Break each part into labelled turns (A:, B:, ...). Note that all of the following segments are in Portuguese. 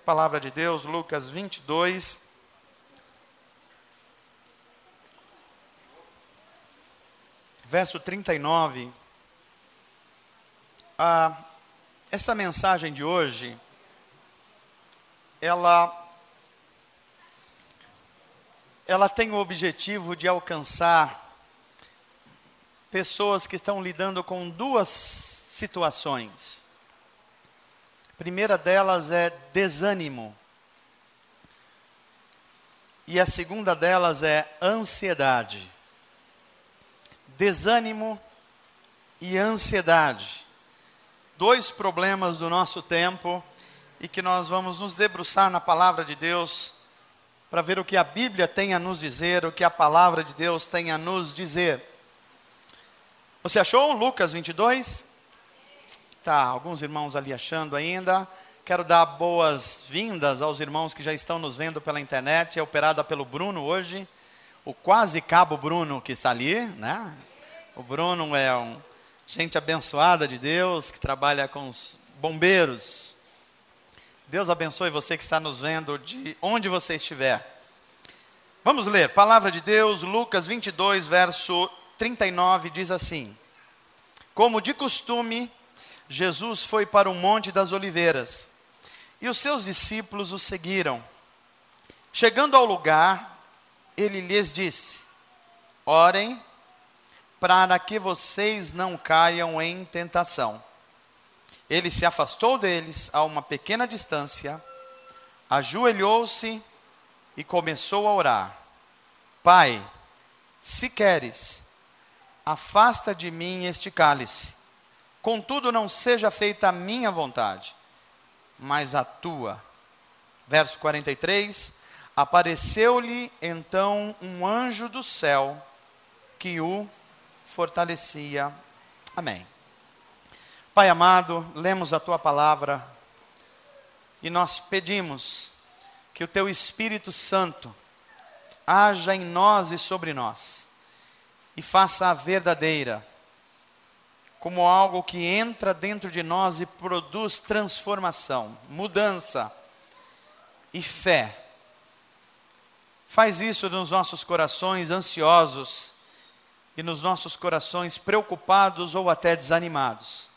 A: Palavra de Deus, Lucas 22. Verso 39. Essa mensagem de hoje, ela tem o objetivo de alcançar pessoas que estão lidando com duas situações. A primeira delas é desânimo. E a segunda delas é ansiedade. Desânimo e ansiedade. Dois problemas do nosso tempo e que nós vamos nos debruçar na palavra de Deus para ver o que a Bíblia tem a nos dizer, o que a palavra de Deus tem a nos dizer. Você achou Lucas 22? Tá, alguns irmãos ali achando ainda. Quero dar boas-vindas aos irmãos que já estão nos vendo pela internet. É operada pelo Bruno hoje. O quase cabo Bruno que está ali, né? O Bruno é gente abençoada de Deus, que trabalha com os bombeiros. Deus abençoe você que está nos vendo de onde você estiver. Vamos ler, palavra de Deus, Lucas 22, verso 39, diz assim: Como de costume, Jesus foi para o Monte das Oliveiras, e os seus discípulos o seguiram. Chegando ao lugar, ele lhes disse: Orem, para que vocês não caiam em tentação. Ele se afastou deles a uma pequena distância, ajoelhou-se e começou a orar. Pai, se queres, afasta de mim este cálice. Contudo, não seja feita a minha vontade, mas a tua. Verso 43, apareceu-lhe então um anjo do céu que o fortalecia. Amém. Pai amado, lemos a tua palavra e nós pedimos que o teu Espírito Santo haja em nós e sobre nós e faça a verdadeira como algo que entra dentro de nós e produz transformação, mudança e fé. Faz isso nos nossos corações ansiosos e nos nossos corações preocupados ou até desanimados.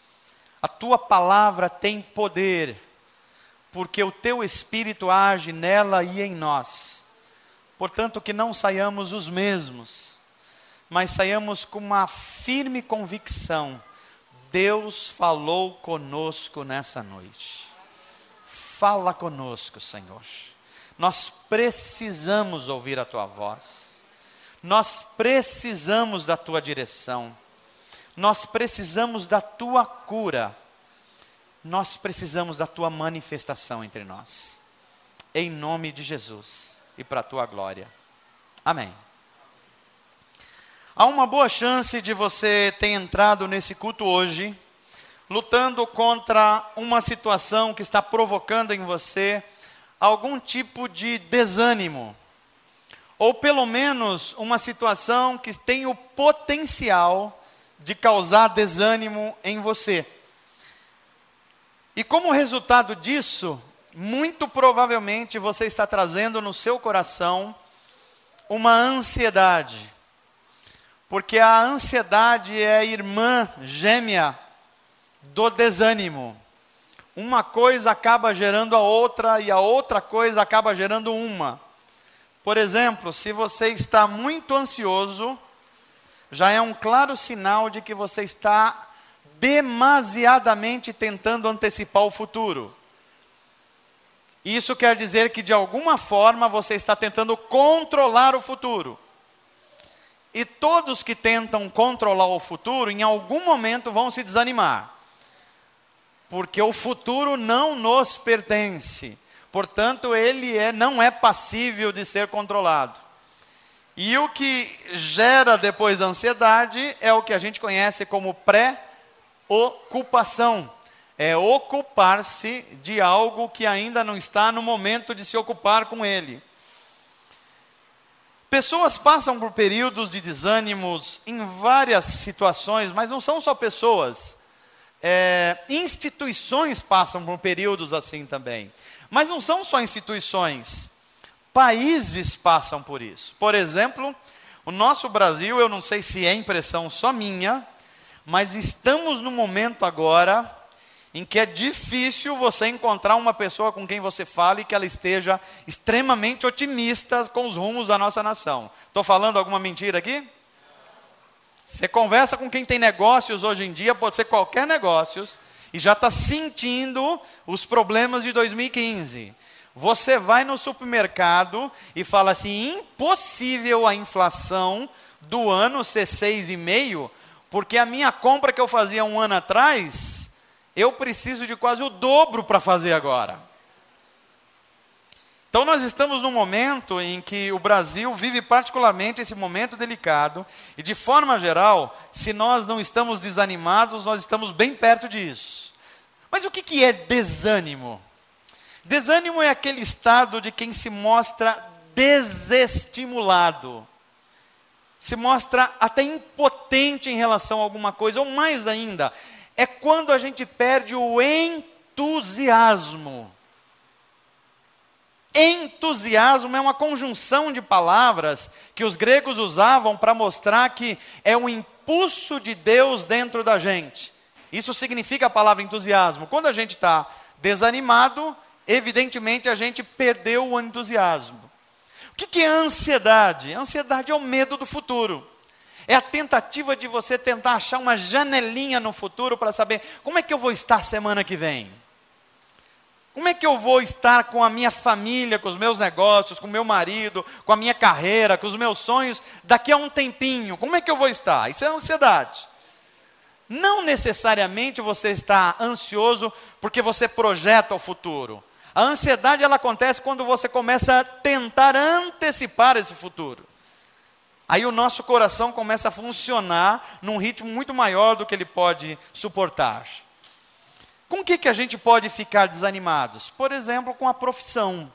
A: A tua palavra tem poder, porque o teu Espírito age nela e em nós. Portanto, que não saiamos os mesmos, mas saiamos com uma firme convicção: Deus falou conosco nessa noite. Fala conosco, Senhor. Nós precisamos ouvir a tua voz. Nós precisamos da tua direção. Nós precisamos da tua cura. Nós precisamos da tua manifestação entre nós. Em nome de Jesus e para a tua glória. Amém. Há uma boa chance de você ter entrado nesse culto hoje, lutando contra uma situação que está provocando em você algum tipo de desânimo, ou pelo menos uma situação que tem o potencial de causar desânimo em você. E como resultado disso, muito provavelmente você está trazendo no seu coração uma ansiedade. Porque a ansiedade é a irmã gêmea do desânimo. Uma coisa acaba gerando a outra e a outra coisa acaba gerando uma. Por exemplo, se você está muito ansioso, já é um claro sinal de que você está demasiadamente tentando antecipar o futuro. Isso quer dizer que de alguma forma você está tentando controlar o futuro. E todos que tentam controlar o futuro, em algum momento vão se desanimar. Porque o futuro não nos pertence. Portanto, ele não é passível de ser controlado. E o que gera depois da ansiedade é o que a gente conhece como pré-ocupação. É ocupar-se de algo que ainda não está no momento de se ocupar com ele. Pessoas passam por períodos de desânimos em várias situações, mas não são só pessoas. Instituições passam por períodos assim também. Mas não são só instituições, países passam por isso. Por exemplo, o nosso Brasil, eu não sei se é impressão só minha, mas estamos no momento agora em que é difícil você encontrar uma pessoa com quem você fale que ela esteja extremamente otimista com os rumos da nossa nação. Estou falando alguma mentira aqui? Você conversa com quem tem negócios hoje em dia, pode ser qualquer negócio, e já está sentindo os problemas de 2015. Você vai no supermercado e fala assim, impossível a inflação do ano ser 6,5%, porque a minha compra que eu fazia um ano atrás, eu preciso de quase o dobro para fazer agora. Então nós estamos num momento em que o Brasil vive particularmente esse momento delicado, e de forma geral, se nós não estamos desanimados, nós estamos bem perto disso. Mas o que é desânimo? Desânimo é aquele estado de quem se mostra desestimulado, se mostra até impotente em relação a alguma coisa, ou mais ainda, é quando a gente perde o entusiasmo. Entusiasmo é uma conjunção de palavras que os gregos usavam para mostrar que é um impulso de Deus dentro da gente. Isso significa a palavra entusiasmo. Quando a gente está desanimado, evidentemente a gente perdeu o entusiasmo. O que é ansiedade? Ansiedade é o medo do futuro. É a tentativa de você tentar achar uma janelinha no futuro para saber como é que eu vou estar semana que vem. Como é que eu vou estar com a minha família, com os meus negócios, com o meu marido, com a minha carreira, com os meus sonhos, daqui a um tempinho? Como é que eu vou estar? Isso é ansiedade. Não necessariamente você está ansioso porque você projeta o futuro. A ansiedade ela acontece quando você começa a tentar antecipar esse futuro. Aí o nosso coração começa a funcionar num ritmo muito maior do que ele pode suportar. Com o que a gente pode ficar desanimados? Por exemplo, com a profissão.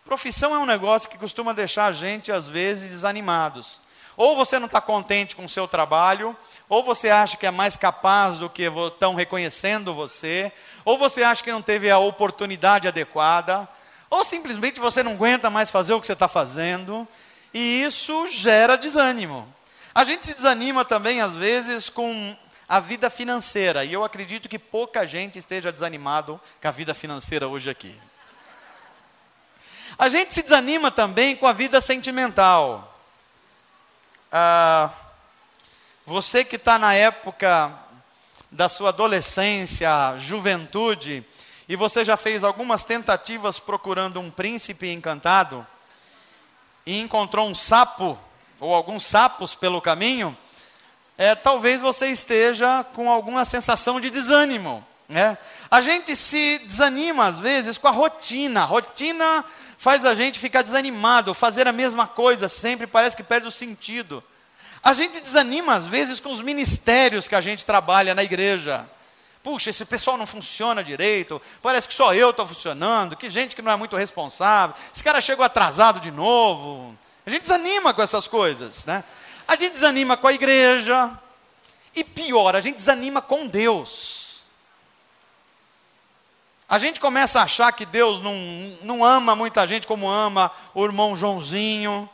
A: Profissão é um negócio que costuma deixar a gente, às vezes, desanimados. Ou você não está contente com o seu trabalho, ou você acha que é mais capaz do que estão reconhecendo você, ou você acha que não teve a oportunidade adequada, ou simplesmente você não aguenta mais fazer o que você está fazendo, e isso gera desânimo. A gente se desanima também, às vezes, com a vida financeira, e eu acredito que pouca gente esteja desanimado com a vida financeira hoje aqui. A gente se desanima também com a vida sentimental. Você que está na época da sua adolescência, juventude, e você já fez algumas tentativas procurando um príncipe encantado, e encontrou um sapo, ou alguns sapos pelo caminho, talvez você esteja com alguma sensação de desânimo, né? A gente se desanima às vezes com a rotina. A rotina faz a gente ficar desanimado, fazer a mesma coisa sempre, parece que perde o sentido. A gente desanima às vezes com os ministérios que a gente trabalha na igreja. Puxa, esse pessoal não funciona direito, parece que só eu estou funcionando, que gente que não é muito responsável, esse cara chegou atrasado de novo. A gente desanima com essas coisas, né? A gente desanima com a igreja, e pior, a gente desanima com Deus. A gente começa a achar que Deus não ama muita gente como ama o irmão Joãozinho.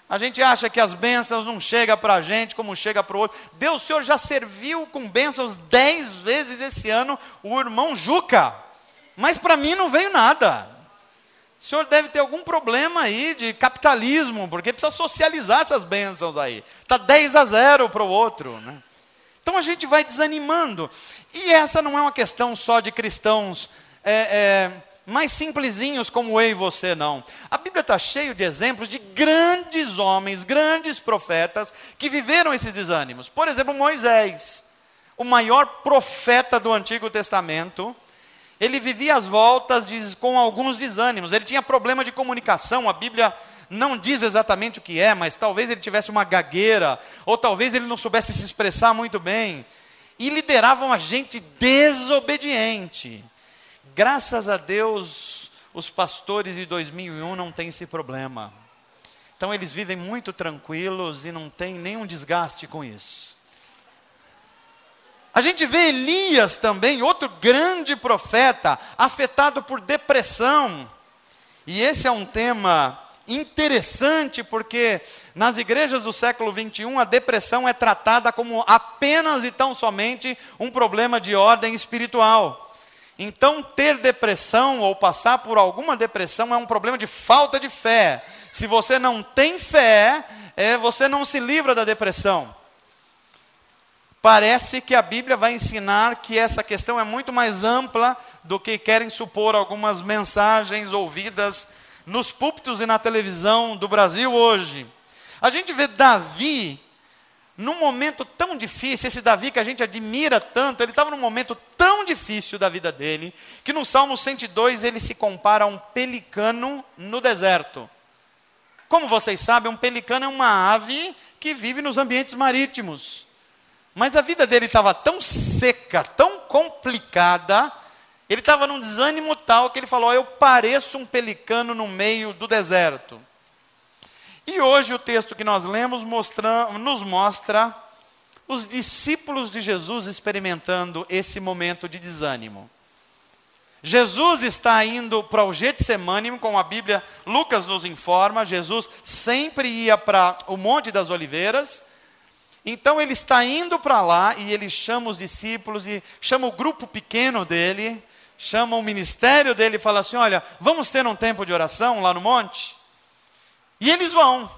A: A gente acha que as bênçãos não chegam para a gente como chega para o outro. Deus, o Senhor já serviu com bênçãos 10 vezes esse ano o irmão Juca, mas para mim não veio nada. O senhor deve ter algum problema aí de capitalismo, porque precisa socializar essas bênçãos aí. Está 10-0 para o outro, né? Então a gente vai desanimando. E essa não é uma questão só de cristãos mais simplesinhos como eu e você, não. A Bíblia está cheia de exemplos de grandes homens, grandes profetas, que viveram esses desânimos. Por exemplo, Moisés, o maior profeta do Antigo Testamento. Ele vivia às voltas com alguns desânimos. Ele tinha problema de comunicação. A Bíblia não diz exatamente o que é, mas talvez ele tivesse uma gagueira, ou talvez ele não soubesse se expressar muito bem. E liderava uma gente desobediente. Graças a Deus, os pastores de 2001 não têm esse problema. Então eles vivem muito tranquilos e não tem nenhum desgaste com isso. A gente vê Elias também, outro grande profeta, afetado por depressão. E esse é um tema interessante, porque nas igrejas do século 21, a depressão é tratada como apenas e tão somente um problema de ordem espiritual. Então, ter depressão ou passar por alguma depressão é um problema de falta de fé. Se você não tem fé, você não se livra da depressão. Parece que a Bíblia vai ensinar que essa questão é muito mais ampla do que querem supor algumas mensagens ouvidas nos púlpitos e na televisão do Brasil hoje. A gente vê Davi num momento tão difícil, esse Davi que a gente admira tanto, ele estava num momento tão difícil da vida dele, que no Salmo 102 ele se compara a um pelicano no deserto. Como vocês sabem, um pelicano é uma ave que vive nos ambientes marítimos. Mas a vida dele estava tão seca, tão complicada, ele estava num desânimo tal que ele falou: eu pareço um pelicano no meio do deserto. E hoje o texto que nós lemos nos mostra os discípulos de Jesus experimentando esse momento de desânimo. Jesus está indo para o Getsemânime, como a Bíblia, Lucas nos informa. Jesus sempre ia para o Monte das Oliveiras. Então ele está indo para lá e ele chama os discípulos e chama o grupo pequeno dele, chama o ministério dele e fala assim: olha, vamos ter um tempo de oração lá no monte? E eles vão.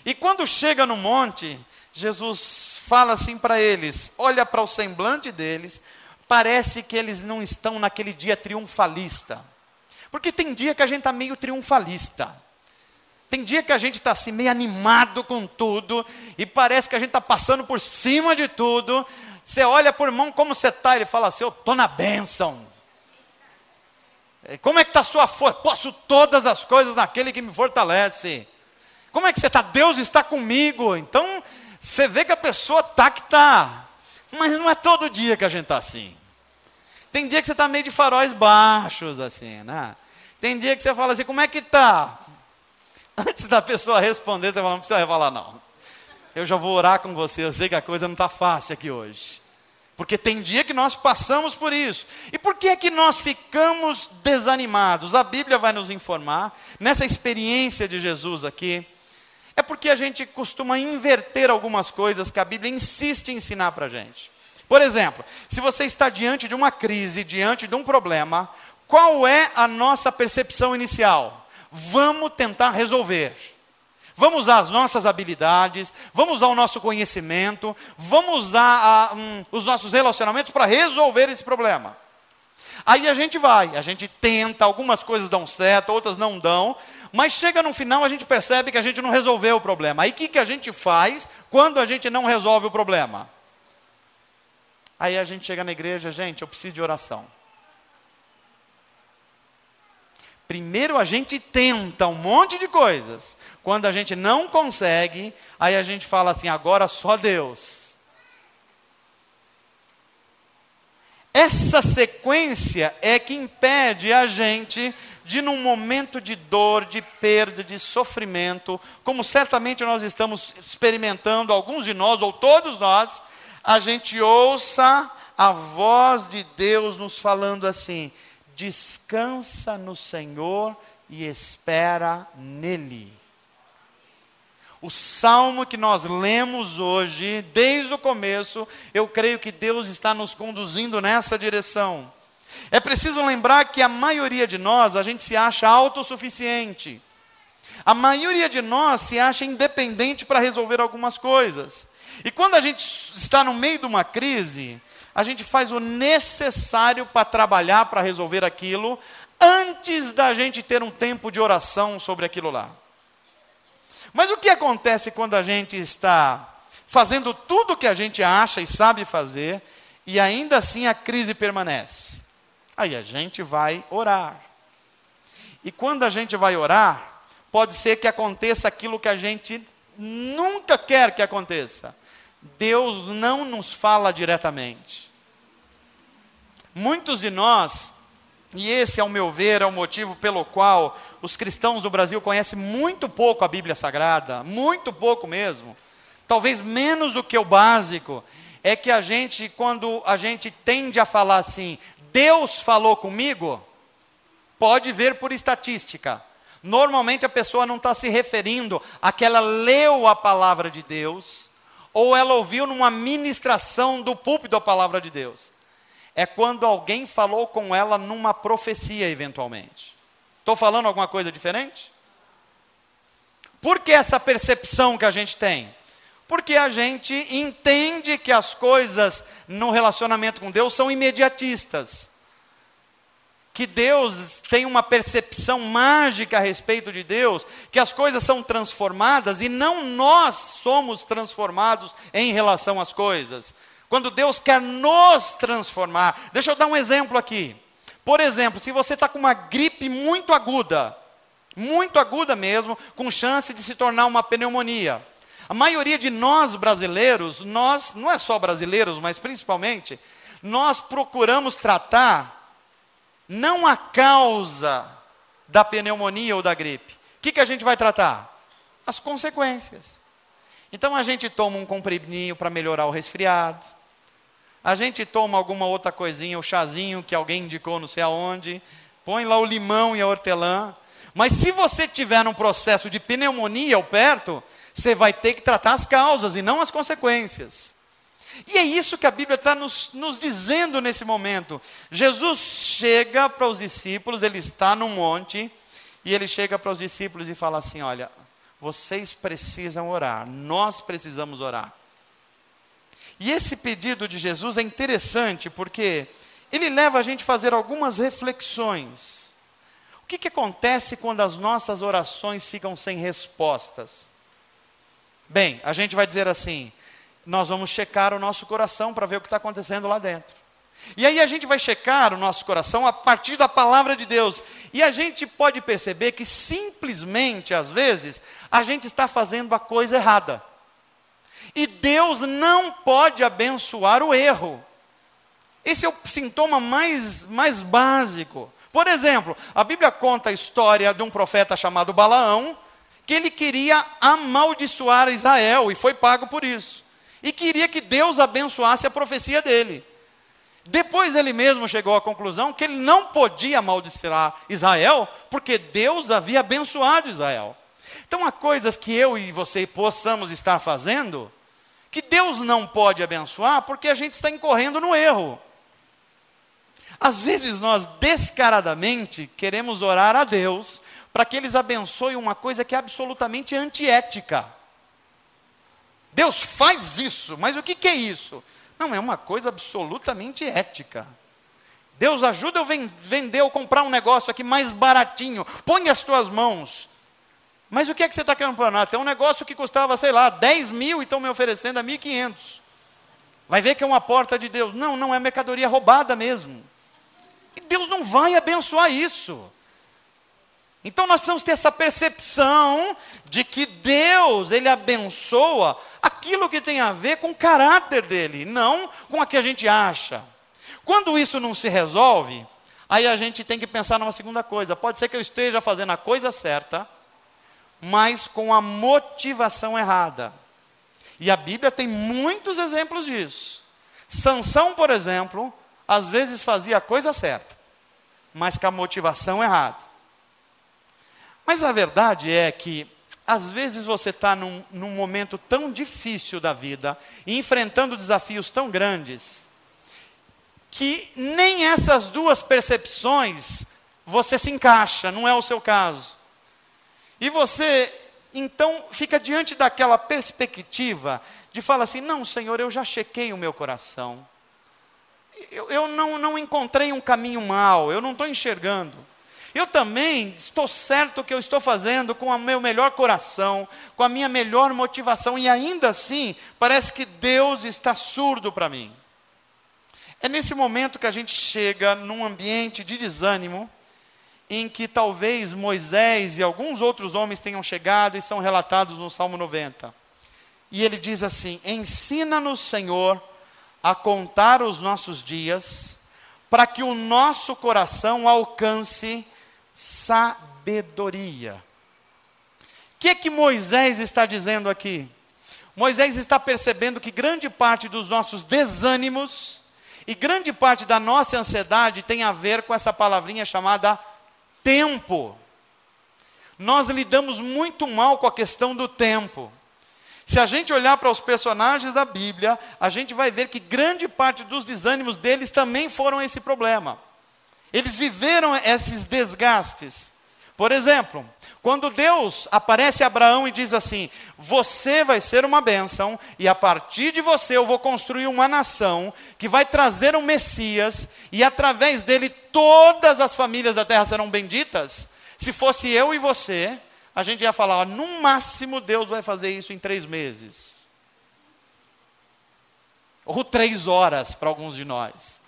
A: E quando chega no monte, Jesus fala assim para eles, olha para o semblante deles, parece que eles não estão naquele dia triunfalista. Porque tem dia que a gente está meio triunfalista. Tem dia que a gente está assim meio animado com tudo, e parece que a gente está passando por cima de tudo. Você olha por irmão, como você está? Ele fala assim: eu estou na bênção. Como é que está a sua força? Posso todas as coisas naquele que me fortalece. Como é que você está? Deus está comigo. Então, você vê que a pessoa está que está. Mas não é todo dia que a gente está assim. Tem dia que você está meio de faróis baixos, assim, né? Tem dia que você fala assim: como é que está? Antes da pessoa responder, você fala: não precisa falar não. Eu já vou orar com você, eu sei que a coisa não está fácil aqui hoje. Porque tem dia que nós passamos por isso. E por que é que nós ficamos desanimados? A Bíblia vai nos informar, nessa experiência de Jesus aqui, é porque a gente costuma inverter algumas coisas que a Bíblia insiste em ensinar para a gente. Por exemplo, se você está diante de uma crise, diante de um problema, qual é a nossa percepção inicial? Vamos tentar resolver. Vamos usar as nossas habilidades, vamos usar o nosso conhecimento, vamos usar os nossos relacionamentos para resolver esse problema. Aí a gente tenta, algumas coisas dão certo, outras não dão, mas chega no final a gente percebe que a gente não resolveu o problema. Aí o que a gente faz quando a gente não resolve o problema? Aí a gente chega na igreja: gente, eu preciso de oração. Primeiro a gente tenta um monte de coisas. Quando a gente não consegue, aí a gente fala assim: agora só Deus. Essa sequência é que impede a gente de, num momento de dor, de perda, de sofrimento, como certamente nós estamos experimentando, alguns de nós ou todos nós, a gente ouça a voz de Deus nos falando assim: descansa no Senhor e espera nele. O salmo que nós lemos hoje, desde o começo, eu creio que Deus está nos conduzindo nessa direção. É preciso lembrar que a maioria de nós, a gente se acha autossuficiente. A maioria de nós se acha independente para resolver algumas coisas. E quando a gente está no meio de uma crise, a gente faz o necessário para trabalhar, para resolver aquilo, antes da gente ter um tempo de oração sobre aquilo lá. Mas o que acontece quando a gente está fazendo tudo o que a gente acha e sabe fazer, e ainda assim a crise permanece? Aí a gente vai orar. E quando a gente vai orar, pode ser que aconteça aquilo que a gente nunca quer que aconteça. Deus não nos fala diretamente. Muitos de nós, e esse, ao meu ver, é o motivo pelo qual os cristãos do Brasil conhecem muito pouco a Bíblia Sagrada, muito pouco mesmo, talvez menos do que o básico, é que quando a gente tende a falar assim, Deus falou comigo, pode ver por estatística. Normalmente a pessoa não está se referindo a que ela leu a palavra de Deus, ou ela ouviu numa ministração do púlpito a palavra de Deus. É quando alguém falou com ela numa profecia, eventualmente. Estou falando alguma coisa diferente? Por que essa percepção que a gente tem? Porque a gente entende que as coisas no relacionamento com Deus são imediatistas. Que Deus tem uma percepção mágica a respeito de Deus, que as coisas são transformadas e não nós somos transformados em relação às coisas. Quando Deus quer nos transformar, deixa eu dar um exemplo aqui. Por exemplo, se você está com uma gripe muito aguda mesmo, com chance de se tornar uma pneumonia. A maioria de nós brasileiros, não é só brasileiros, mas principalmente, nós procuramos tratar não a causa da pneumonia ou da gripe. O que a gente vai tratar? As consequências. Então a gente toma um comprimidinho para melhorar o resfriado. A gente toma alguma outra coisinha, o chazinho que alguém indicou não sei aonde. Põe lá o limão e a hortelã. Mas se você tiver num processo de pneumonia ao perto, você vai ter que tratar as causas e não as consequências. E é isso que a Bíblia está nos dizendo nesse momento. Jesus chega para os discípulos, ele está no monte, e ele chega para os discípulos e fala assim, olha, vocês precisam orar, nós precisamos orar. E esse pedido de Jesus é interessante, porque ele leva a gente a fazer algumas reflexões. O que acontece quando as nossas orações ficam sem respostas? Bem, a gente vai dizer assim, nós vamos checar o nosso coração para ver o que está acontecendo lá dentro. E aí a gente vai checar o nosso coração a partir da palavra de Deus. E a gente pode perceber que simplesmente, às vezes, a gente está fazendo a coisa errada. E Deus não pode abençoar o erro. Esse é o sintoma mais básico. Por exemplo, a Bíblia conta a história de um profeta chamado Balaão, que ele queria amaldiçoar Israel e foi pago por isso. E queria que Deus abençoasse a profecia dele. Depois ele mesmo chegou à conclusão que ele não podia amaldiçoar Israel, porque Deus havia abençoado Israel. Então há coisas que eu e você possamos estar fazendo, que Deus não pode abençoar, porque a gente está incorrendo no erro. Às vezes nós descaradamente queremos orar a Deus, para que eles abençoem uma coisa que é absolutamente antiética. Deus faz isso, mas o que é isso? Não, é uma coisa absolutamente ética. Deus ajuda eu vender ou comprar um negócio aqui mais baratinho. Põe as tuas mãos. Mas o que é que você está querendo comprar? Tem um negócio que custava, sei lá, 10 mil e estão me oferecendo a 1.500. Vai ver que é uma porta de Deus. Não é mercadoria roubada mesmo. E Deus não vai abençoar isso. Então nós precisamos ter essa percepção de que Deus, Ele abençoa aquilo que tem a ver com o caráter dEle, não com o que a gente acha. Quando isso não se resolve, aí a gente tem que pensar numa segunda coisa. Pode ser que eu esteja fazendo a coisa certa, mas com a motivação errada. E a Bíblia tem muitos exemplos disso. Sansão, por exemplo, às vezes fazia a coisa certa, mas com a motivação errada. Mas a verdade é que, às vezes você está num momento tão difícil da vida, e enfrentando desafios tão grandes, que nem essas duas percepções você se encaixa, não é o seu caso. E você, então, fica diante daquela perspectiva de falar assim, não, Senhor, eu já chequei o meu coração. Eu não encontrei um caminho mau, eu não estou enxergando. Eu também estou certo que eu estou fazendo com o meu melhor coração, com a minha melhor motivação, e ainda assim, parece que Deus está surdo para mim. É nesse momento que a gente chega num ambiente de desânimo, em que talvez Moisés e alguns outros homens tenham chegado e são relatados no Salmo 90. E ele diz assim, ensina-nos, Senhor, a contar os nossos dias, para que o nosso coração alcance sabedoria. O que é que Moisés está dizendo aqui? Moisés está percebendo que grande parte dos nossos desânimos e grande parte da nossa ansiedade tem a ver com essa palavrinha chamada tempo. Nós lidamos muito mal com a questão do tempo. Se a gente olhar para os personagens da Bíblia, a gente vai ver que grande parte dos desânimos deles também foram esse problema. Eles viveram esses desgastes. Por exemplo, quando Deus aparece a Abraão e diz assim: você vai ser uma bênção, e a partir de você eu vou construir uma nação que vai trazer um Messias, e através dele todas as famílias da terra serão benditas. Se fosse eu e você, a gente ia falar, ó, no máximo Deus vai fazer isso em 3 meses. Ou 3 horas para alguns de nós.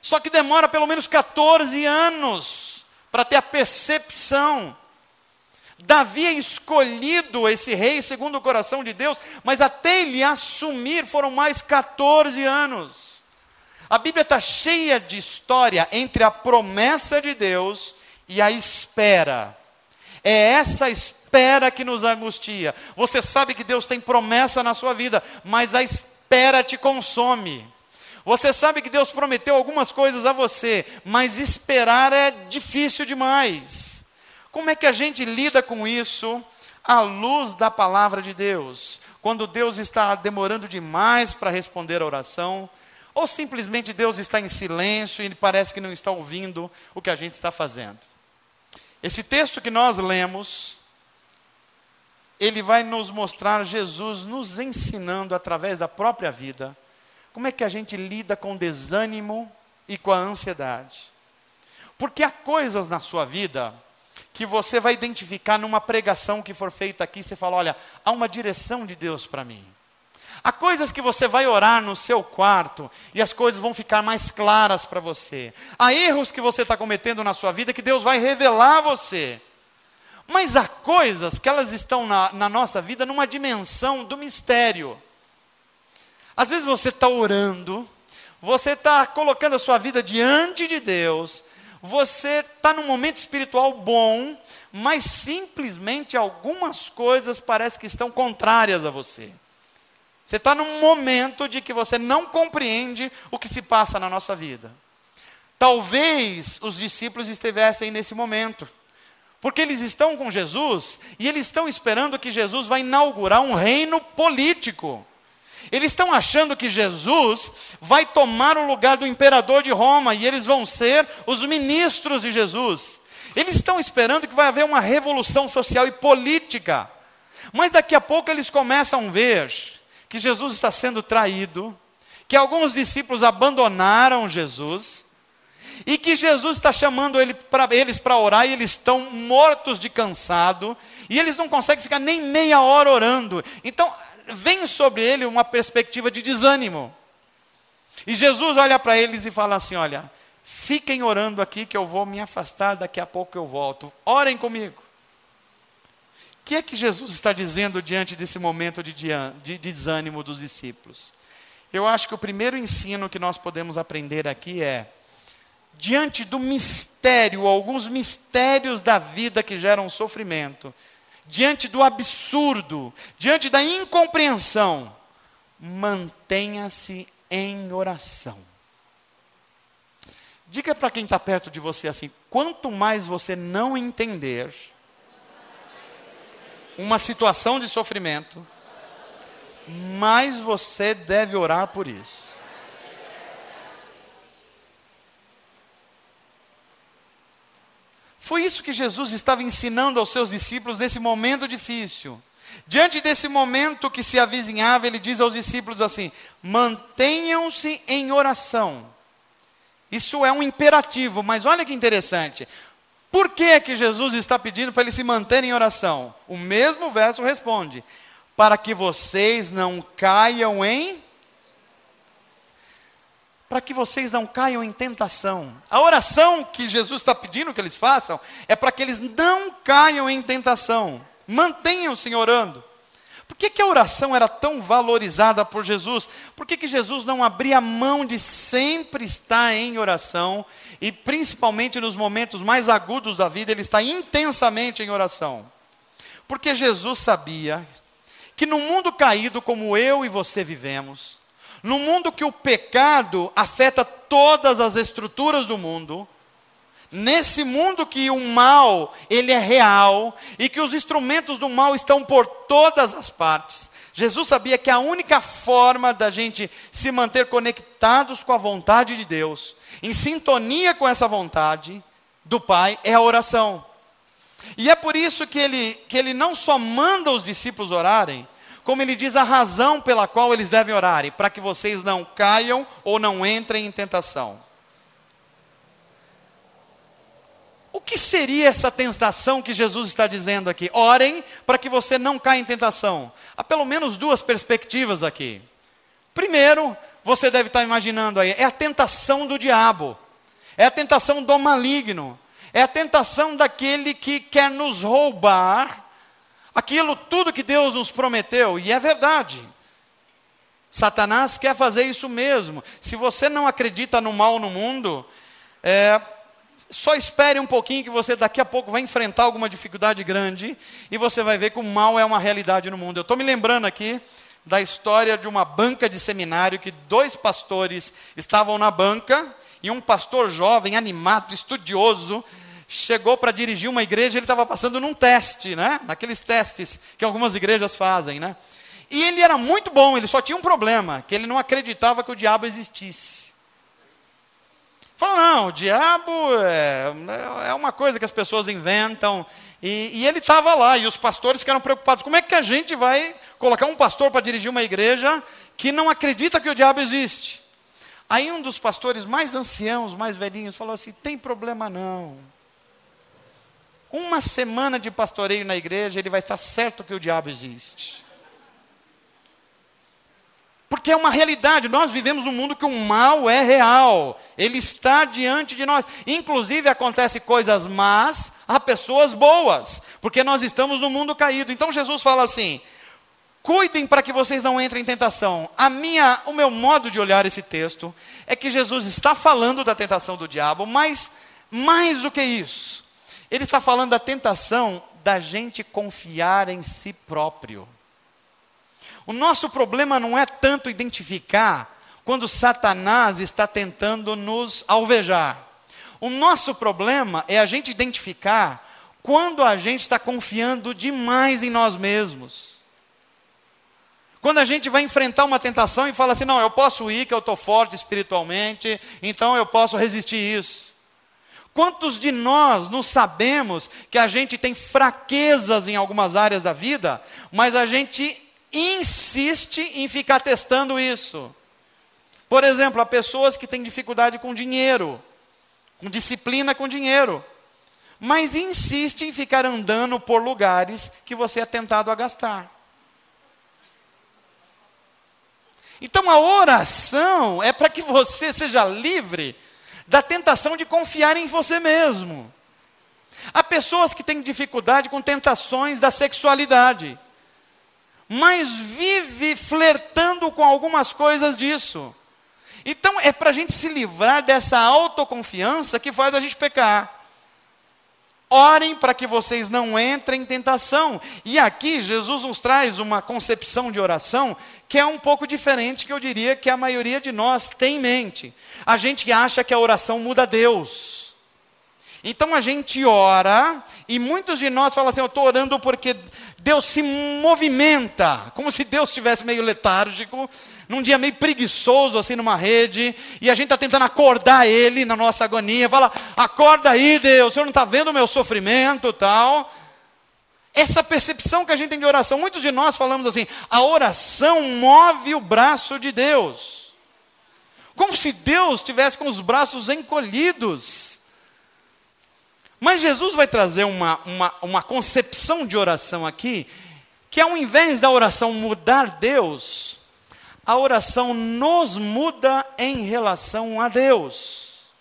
A: Só que demora pelo menos 14 anos para ter a percepção. Davi é escolhido esse rei segundo o coração de Deus, mas até ele assumir foram mais 14 anos. A Bíblia está cheia de história entre a promessa de Deus e a espera. É essa espera que nos angustia. Você sabe que Deus tem promessa na sua vida, mas a espera te consome. Você sabe que Deus prometeu algumas coisas a você, mas esperar é difícil demais. Como é que a gente lida com isso à luz da palavra de Deus? Quando Deus está demorando demais para responder a oração, ou simplesmente Deus está em silêncio e parece que não está ouvindo o que a gente está fazendo. Esse texto que nós lemos, ele vai nos mostrar Jesus nos ensinando através da própria vida, como é que a gente lida com o desânimo e com a ansiedade. Porque há coisas na sua vida que você vai identificar numa pregação que for feita aqui, você fala, olha, há uma direção de Deus para mim. Há coisas que você vai orar no seu quarto e as coisas vão ficar mais claras para você. Há erros que você está cometendo na sua vida que Deus vai revelar a você. Mas há coisas que elas estão na nossa vida numa dimensão do mistério. Às vezes você está orando, você está colocando a sua vida diante de Deus, você está num momento espiritual bom, mas simplesmente algumas coisas parecem que estão contrárias a você. Você está num momento de que você não compreende o que se passa na nossa vida. Talvez os discípulos estivessem nesse momento, porque eles estão com Jesus e eles estão esperando que Jesus vai inaugurar um reino político. Eles estão achando que Jesus vai tomar o lugar do imperador de Roma e eles vão ser os ministros de Jesus. Eles estão esperando que vai haver uma revolução social e política. Mas daqui a pouco eles começam a ver que Jesus está sendo traído, que alguns discípulos abandonaram Jesus, e que Jesus está chamando eles para orar, e eles estão mortos de cansado, e eles não conseguem ficar nem meia hora orando. Então, vem sobre ele uma perspectiva de desânimo. E Jesus olha para eles e fala assim, olha, fiquem orando aqui que eu vou me afastar, daqui a pouco eu volto. Orem comigo. O que é que Jesus está dizendo diante desse momento de desânimo dos discípulos? Eu acho que o primeiro ensino que nós podemos aprender aqui é, diante do mistério, alguns mistérios da vida que geram sofrimento, diante do absurdo, diante da incompreensão, mantenha-se em oração. Diga para quem está perto de você assim, quanto mais você não entender uma situação de sofrimento, mais você deve orar por isso. Foi isso que Jesus estava ensinando aos seus discípulos nesse momento difícil. Diante desse momento que se avizinhava, ele diz aos discípulos assim, mantenham-se em oração. Isso é um imperativo, mas olha que interessante. Por que é que Jesus está pedindo para eles se manterem em oração? O mesmo verso responde, para que vocês não caiam em... Para que vocês não caiam em tentação. A oração que Jesus está pedindo que eles façam, é para que eles não caiam em tentação. Mantenham-se orando. Por que a oração era tão valorizada por Jesus? Por que Jesus não abria mão de sempre estar em oração? E principalmente nos momentos mais agudos da vida, ele está intensamente em oração. Porque Jesus sabia que no mundo caído como eu e você vivemos, no mundo que o pecado afeta todas as estruturas do mundo, nesse mundo que o mal, ele é real, e que os instrumentos do mal estão por todas as partes, Jesus sabia que a única forma da gente se manter conectados com a vontade de Deus, em sintonia com essa vontade do Pai, é a oração. E é por isso que ele não só manda os discípulos orarem, como ele diz a razão pela qual eles devem orarem, para que vocês não caiam ou não entrem em tentação. O que seria essa tentação que Jesus está dizendo aqui? Orem para que você não caia em tentação. Há pelo menos duas perspectivas aqui. Primeiro, você deve estar imaginando aí, é a tentação do diabo. É a tentação do maligno. É a tentação daquele que quer nos roubar aquilo tudo que Deus nos prometeu. E é verdade. Satanás quer fazer isso mesmo. Se você não acredita no mal no mundo, só espere um pouquinho que você daqui a pouco vai enfrentar alguma dificuldade grande e você vai ver que o mal é uma realidade no mundo. Eu estou me lembrando aqui da história de uma banca de seminário que 2 pastores estavam na banca e um pastor jovem, animado, estudioso, chegou para dirigir uma igreja. Ele estava passando num teste, né? Naqueles testes que algumas igrejas fazem, né? E ele era muito bom, ele só tinha um problema, que ele não acreditava que o diabo existisse. Falou, não, o diabo é uma coisa que as pessoas inventam. E ele estava lá, e os pastores ficaram preocupados. Como é que a gente vai colocar um pastor para dirigir uma igreja que não acredita que o diabo existe? Aí um dos pastores mais anciãos, mais velhinhos, falou assim, tem problema não. Uma semana de pastoreio na igreja, ele vai estar certo que o diabo existe. Porque é uma realidade, nós vivemos num mundo que o mal é real, ele está diante de nós. Inclusive acontecem coisas más a pessoas boas, porque nós estamos no mundo caído. Então Jesus fala assim, cuidem para que vocês não entrem em tentação. O meu modo de olhar esse texto é que Jesus está falando da tentação do diabo, mas mais do que isso, ele está falando da tentação da gente confiar em si próprio. O nosso problema não é tanto identificar quando Satanás está tentando nos alvejar. O nosso problema é a gente identificar quando a gente está confiando demais em nós mesmos. Quando a gente vai enfrentar uma tentação e fala assim, não, eu posso ir, que eu estou forte espiritualmente, então eu posso resistir isso. Quantos de nós não sabemos que a gente tem fraquezas em algumas áreas da vida, mas a gente insiste em ficar testando isso? Por exemplo, há pessoas que têm dificuldade com dinheiro, com disciplina com dinheiro, mas insiste em ficar andando por lugares que você é tentado a gastar. Então a oração é para que você seja livre da tentação de confiar em você mesmo. Há pessoas que têm dificuldade com tentações da sexualidade, mas vive flertando com algumas coisas disso. Então é para a gente se livrar dessa autoconfiança que faz a gente pecar. Orem para que vocês não entrem em tentação. E aqui Jesus nos traz uma concepção de oração que é um pouco diferente, que eu diria que a maioria de nós tem em mente. A gente acha que a oração muda Deus. Então a gente ora, e muitos de nós falam assim, eu estou orando porque Deus se movimenta, como se Deus estivesse meio letárgico, num dia meio preguiçoso, assim, numa rede, e a gente está tentando acordar Ele na nossa agonia, fala, acorda aí Deus, o Senhor não está vendo o meu sofrimento, tal. Essa percepção que a gente tem de oração, muitos de nós falamos assim, a oração move o braço de Deus, como se Deus estivesse com os braços encolhidos. Mas Jesus vai trazer uma concepção de oração aqui, que ao invés da oração mudar Deus, a oração nos muda em relação a Deus.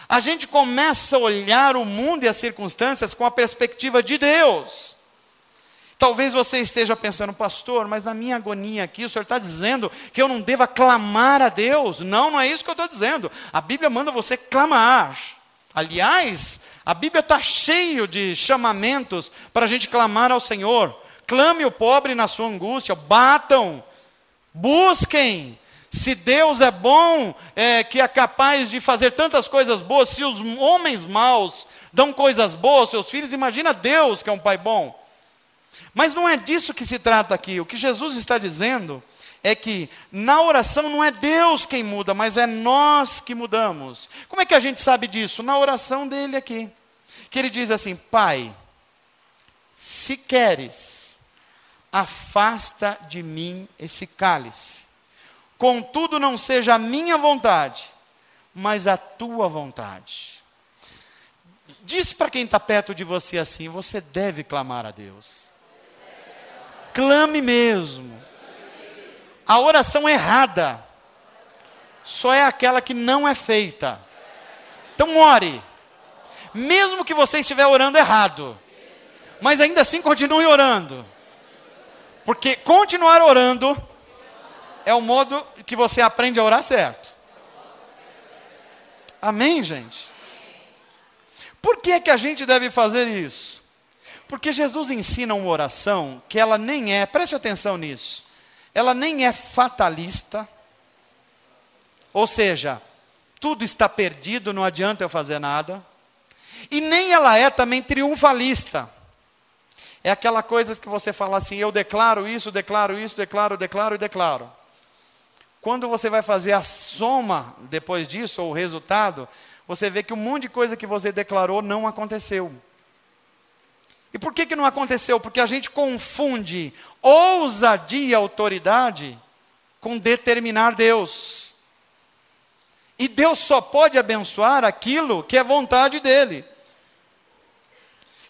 A: A gente começa a olhar o mundo e as circunstâncias com a perspectiva de Deus. Talvez você esteja pensando, pastor, mas na minha agonia aqui, o senhor está dizendo que eu não deva clamar a Deus. Não, não é isso que eu estou dizendo. A Bíblia manda você clamar. Aliás, a Bíblia está cheio de chamamentos para a gente clamar ao Senhor. Clame o pobre na sua angústia, batam, busquem. Se Deus é bom, que é capaz de fazer tantas coisas boas, se os homens maus dão coisas boas aos seus filhos, imagina Deus que é um pai bom. Mas não é disso que se trata aqui. O que Jesus está dizendo é que na oração não é Deus quem muda, mas é nós que mudamos. Como é que a gente sabe disso? Na oração dele aqui. Que ele diz assim: Pai, se queres, afasta de mim esse cálice. Contudo, não seja a minha vontade, mas a tua vontade. Diz para quem está perto de você assim: você deve clamar a Deus. Clame mesmo. A oração errada só é aquela que não é feita. Então ore. Mesmo que você estiver orando errado, mas ainda assim continue orando. Porque continuar orando é o modo que você aprende a orar certo. Amém, gente? Por que a gente deve fazer isso? Porque Jesus ensina uma oração que ela nem é, preste atenção nisso, ela nem é fatalista, ou seja, tudo está perdido, não adianta eu fazer nada, e nem ela é também triunfalista. É aquela coisa que você fala assim: eu declaro isso, declaro isso, declaro e declaro. Quando você vai fazer a soma depois disso, ou o resultado, você vê que um monte de coisa que você declarou não aconteceu. E por que não aconteceu? Porque a gente confunde ousadia e autoridade com determinar Deus. E Deus só pode abençoar aquilo que é vontade dele.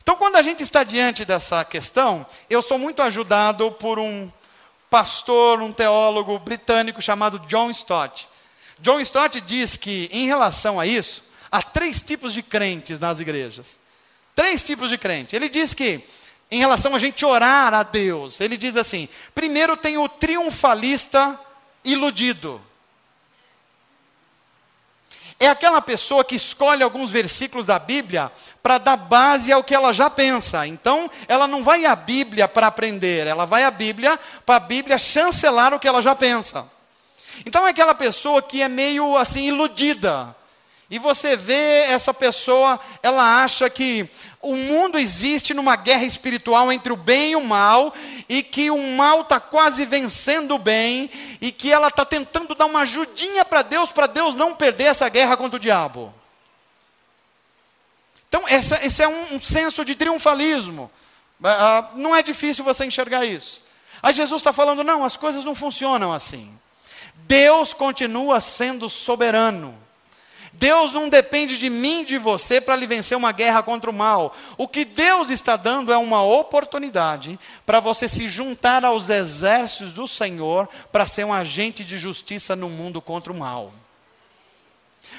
A: Então, quando a gente está diante dessa questão, eu sou muito ajudado por um pastor, um teólogo britânico chamado John Stott. John Stott diz que, em relação a isso, há 3 tipos de crentes nas igrejas. 3 tipos de crente. Ele diz que, em relação a gente orar a Deus, ele diz assim: primeiro tem o triunfalista iludido. É aquela pessoa que escolhe alguns versículos da Bíblia para dar base ao que ela já pensa. Então, ela não vai à Bíblia para aprender, ela vai à Bíblia para a Bíblia chancelar o que ela já pensa. Então, é aquela pessoa que é meio assim iludida. E você vê essa pessoa, ela acha que o mundo existe numa guerra espiritual entre o bem e o mal, e que o mal está quase vencendo o bem, e que ela está tentando dar uma ajudinha para Deus não perder essa guerra contra o diabo. Então, esse é um senso de triunfalismo. Não é difícil você enxergar isso. Aí Jesus está falando: não, as coisas não funcionam assim. Deus continua sendo soberano. Deus não depende de mim e de você para lhe vencer uma guerra contra o mal. O que Deus está dando é uma oportunidade para você se juntar aos exércitos do Senhor para ser um agente de justiça no mundo contra o mal.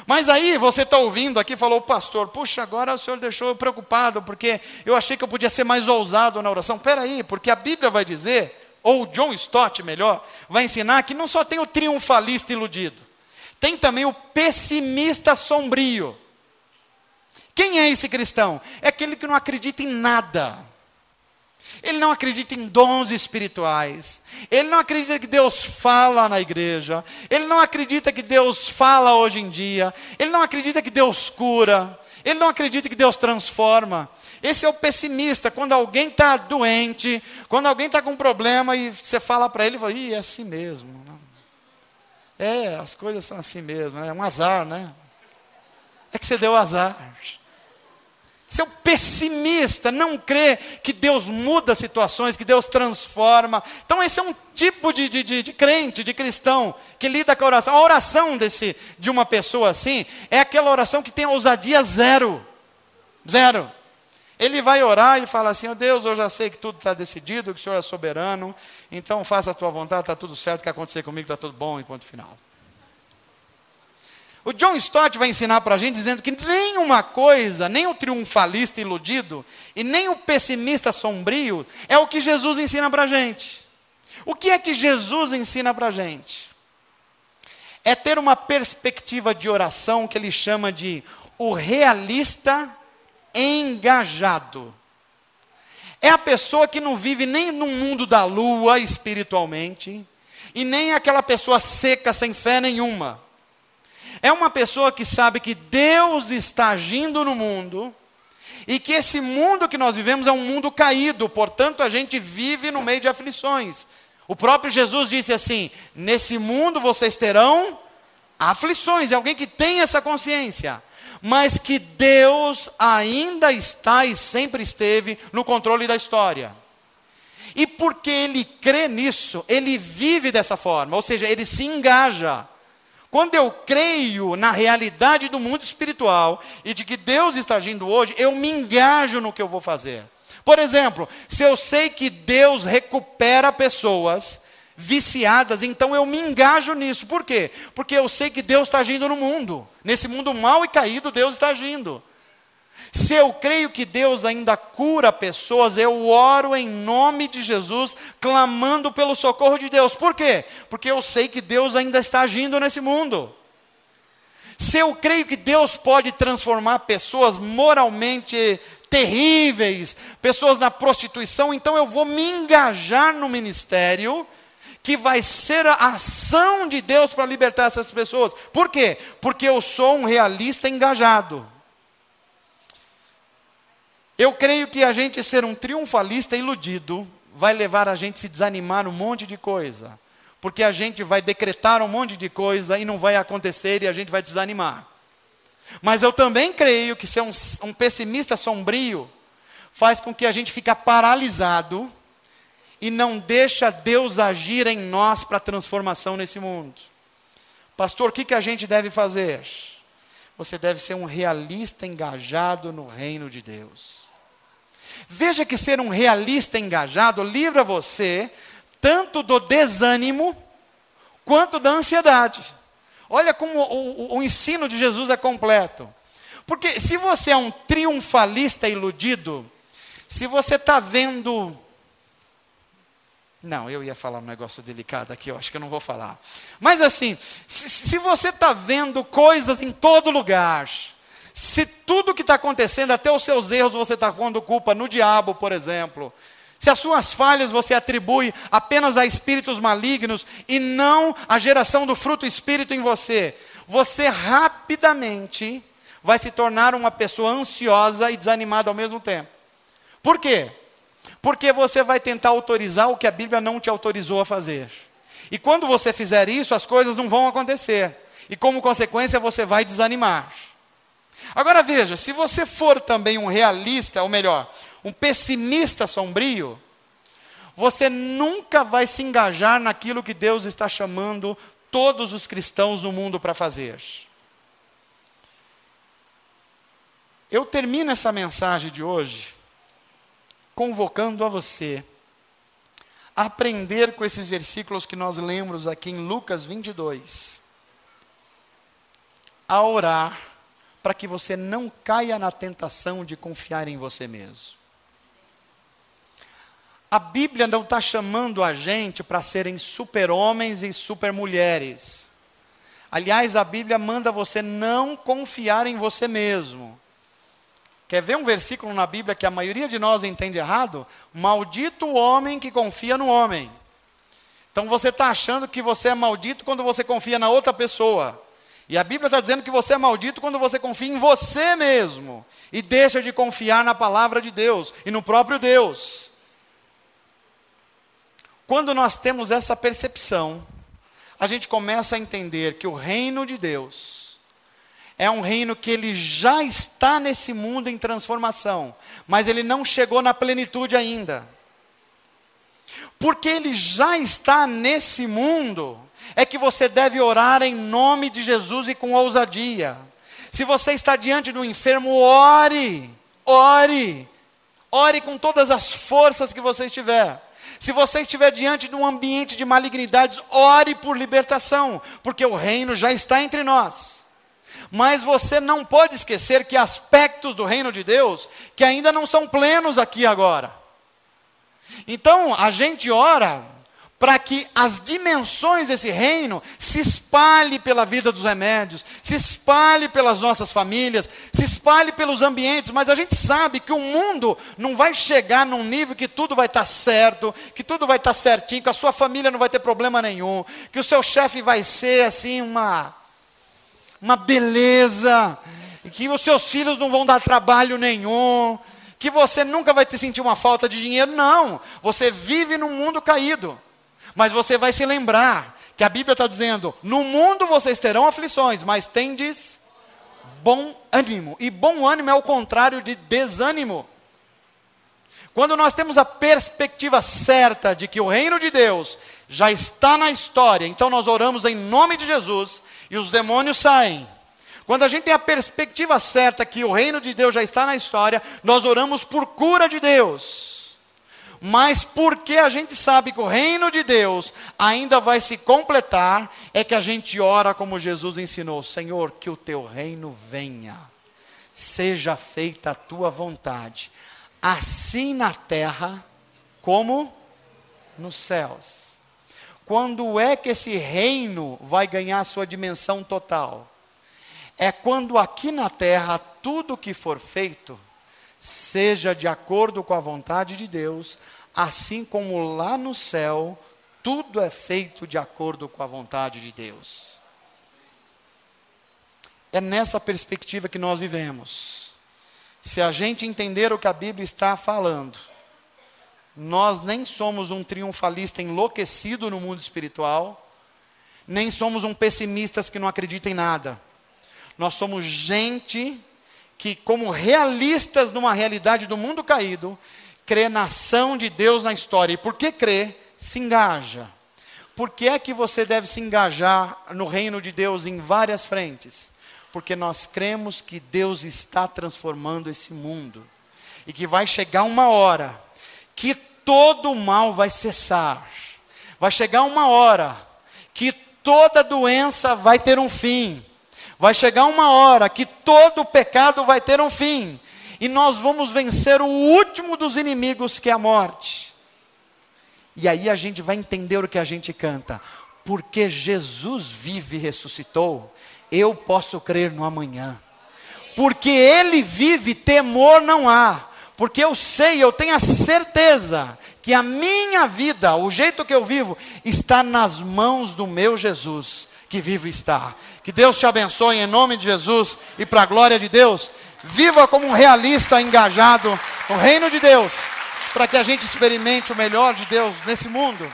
A: Mas aí você está ouvindo aqui e falou: pastor, puxa, agora o senhor deixou eu preocupado, porque eu achei que eu podia ser mais ousado na oração. Espera aí, porque a Bíblia vai dizer, ou John Stott melhor, vai ensinar que não só tem o triunfalista iludido, tem também o pessimista sombrio. Quem é esse cristão? É aquele que não acredita em nada. Ele não acredita em dons espirituais. Ele não acredita que Deus fala na igreja. Ele não acredita que Deus fala hoje em dia. Ele não acredita que Deus cura. Ele não acredita que Deus transforma. Esse é o pessimista. Quando alguém está doente, quando alguém está com um problema e você fala para ele, fala: é assim mesmo. As coisas são assim mesmo, é um azar, né? É que você deu azar. Você é um pessimista, não crê que Deus muda situações, que Deus transforma. Então esse é um tipo de crente, de cristão, que lida com a oração. A oração de uma pessoa assim, é aquela oração que tem ousadia zero. Zero. Ele vai orar e fala assim: Deus, eu já sei que tudo está decidido, que o Senhor é soberano, então faça a tua vontade, está tudo certo, o que acontecer comigo está tudo bom, e ponto final. O John Stott vai ensinar para a gente dizendo que nem uma coisa, nem o triunfalista iludido, e nem o pessimista sombrio, é o que Jesus ensina para a gente. O que é que Jesus ensina para a gente? É ter uma perspectiva de oração que ele chama de o realista engajado. É a pessoa que não vive nem no mundo da lua espiritualmente, e nem aquela pessoa seca, sem fé nenhuma. É uma pessoa que sabe que Deus está agindo no mundo, e que esse mundo que nós vivemos é um mundo caído, portanto a gente vive no meio de aflições. O próprio Jesus disse assim: nesse mundo vocês terão aflições. É alguém que tem essa consciência, mas que Deus ainda está e sempre esteve no controle da história. E porque ele crê nisso, ele vive dessa forma, ou seja, ele se engaja. Quando eu creio na realidade do mundo espiritual e de que Deus está agindo hoje, eu me engajo no que eu vou fazer. Por exemplo, se eu sei que Deus recupera pessoas viciadas, então eu me engajo nisso. Por quê? Porque eu sei que Deus está agindo no mundo. Nesse mundo mau e caído, Deus está agindo. Se eu creio que Deus ainda cura pessoas, eu oro em nome de Jesus, clamando pelo socorro de Deus. Por quê? Porque eu sei que Deus ainda está agindo nesse mundo. Se eu creio que Deus pode transformar pessoas moralmente terríveis, pessoas na prostituição, então eu vou me engajar no ministério, que vai ser a ação de Deus para libertar essas pessoas. Por quê? Porque eu sou um realista engajado. Eu creio que a gente ser um triunfalista iludido vai levar a gente a se desanimar um monte de coisa. Porque a gente vai decretar um monte de coisa e não vai acontecer e a gente vai desanimar. Mas eu também creio que ser um pessimista sombrio faz com que a gente fique paralisado e não deixa Deus agir em nós para a transformação nesse mundo. Pastor, o que a gente deve fazer? Você deve ser um realista engajado no reino de Deus. Veja que ser um realista engajado livra você tanto do desânimo quanto da ansiedade. Olha como o ensino de Jesus é completo. Porque se você é um triunfalista iludido, se você está vendo... Não, eu ia falar um negócio delicado aqui, eu acho que eu não vou falar. Mas assim, se você está vendo coisas em todo lugar, se tudo que está acontecendo, até os seus erros, você está pondo culpa no diabo, por exemplo, se as suas falhas você atribui apenas a espíritos malignos e não à geração do fruto espírito em você, você rapidamente vai se tornar uma pessoa ansiosa e desanimada ao mesmo tempo. Por quê? Porque você vai tentar autorizar o que a Bíblia não te autorizou a fazer. E quando você fizer isso, as coisas não vão acontecer. E como consequência, você vai desanimar. Agora veja, se você for também um realista, ou melhor, um pessimista sombrio, você nunca vai se engajar naquilo que Deus está chamando todos os cristãos no mundo para fazer. Eu termino essa mensagem de hoje convocando a você a aprender com esses versículos que nós lemos aqui em Lucas 22, a orar para que você não caia na tentação de confiar em você mesmo. A Bíblia não está chamando a gente para serem super-homens e super-mulheres. Aliás, a Bíblia manda você não confiar em você mesmo. Quer ver um versículo na Bíblia que a maioria de nós entende errado? Maldito o homem que confia no homem. Então você está achando que você é maldito quando você confia na outra pessoa. E a Bíblia está dizendo que você é maldito quando você confia em você mesmo. E deixa de confiar na palavra de Deus e no próprio Deus. Quando nós temos essa percepção, a gente começa a entender que o reino de Deus é um reino que ele já está nesse mundo em transformação, mas ele não chegou na plenitude ainda. Porque ele já está nesse mundo, é que você deve orar em nome de Jesus e com ousadia. Se você está diante do enfermo, ore, ore, ore com todas as forças que você estiver. Se você estiver diante de um ambiente de malignidades, ore por libertação, porque o reino já está entre nós. Mas você não pode esquecer que aspectos do reino de Deus, que ainda não são plenos aqui agora. Então, a gente ora para que as dimensões desse reino se espalhem pela vida dos remédios, se espalhe pelas nossas famílias, se espalhe pelos ambientes, mas a gente sabe que o mundo não vai chegar num nível que tudo vai estar certo, que tudo vai estar certinho, que a sua família não vai ter problema nenhum, que o seu chefe vai ser assim uma beleza, que os seus filhos não vão dar trabalho nenhum, que você nunca vai sentir uma falta de dinheiro. Não, você vive num mundo caído. Mas você vai se lembrar que a Bíblia está dizendo: no mundo vocês terão aflições, mas tendes bom ânimo. E bom ânimo é o contrário de desânimo. Quando nós temos a perspectiva certa de que o reino de Deus já está na história, então nós oramos em nome de Jesus e os demônios saem. Quando a gente tem a perspectiva certa que o reino de Deus já está na história, nós oramos por cura de Deus. Mas porque a gente sabe que o reino de Deus ainda vai se completar, é que a gente ora como Jesus ensinou: Senhor, que o teu reino venha, seja feita a tua vontade, assim na terra como nos céus. Quando é que esse reino vai ganhar sua dimensão total? É quando aqui na terra tudo que for feito seja de acordo com a vontade de Deus, assim como lá no céu, tudo é feito de acordo com a vontade de Deus. É nessa perspectiva que nós vivemos. Se a gente entender o que a Bíblia está falando, nós nem somos um triunfalista enlouquecido no mundo espiritual, nem somos um pessimistas que não acredita em nada. Nós somos gente que, como realistas numa realidade do mundo caído, crê na ação de Deus na história. E por que crê, se engaja. Por que é que você deve se engajar no reino de Deus em várias frentes? Porque nós cremos que Deus está transformando esse mundo. E que vai chegar uma hora que todo o mal vai cessar. Vai chegar uma hora que toda doença vai ter um fim. Vai chegar uma hora que todo pecado vai ter um fim. E nós vamos vencer o último dos inimigos, que é a morte. E aí a gente vai entender o que a gente canta. Porque Jesus vive e ressuscitou, eu posso crer no amanhã. Porque Ele vive, temor não há. Porque eu sei, eu tenho a certeza que a minha vida, o jeito que eu vivo, está nas mãos do meu Jesus, que vivo está. Que Deus te abençoe em nome de Jesus e para a glória de Deus. Viva como um realista engajado no reino de Deus, para que a gente experimente o melhor de Deus nesse mundo.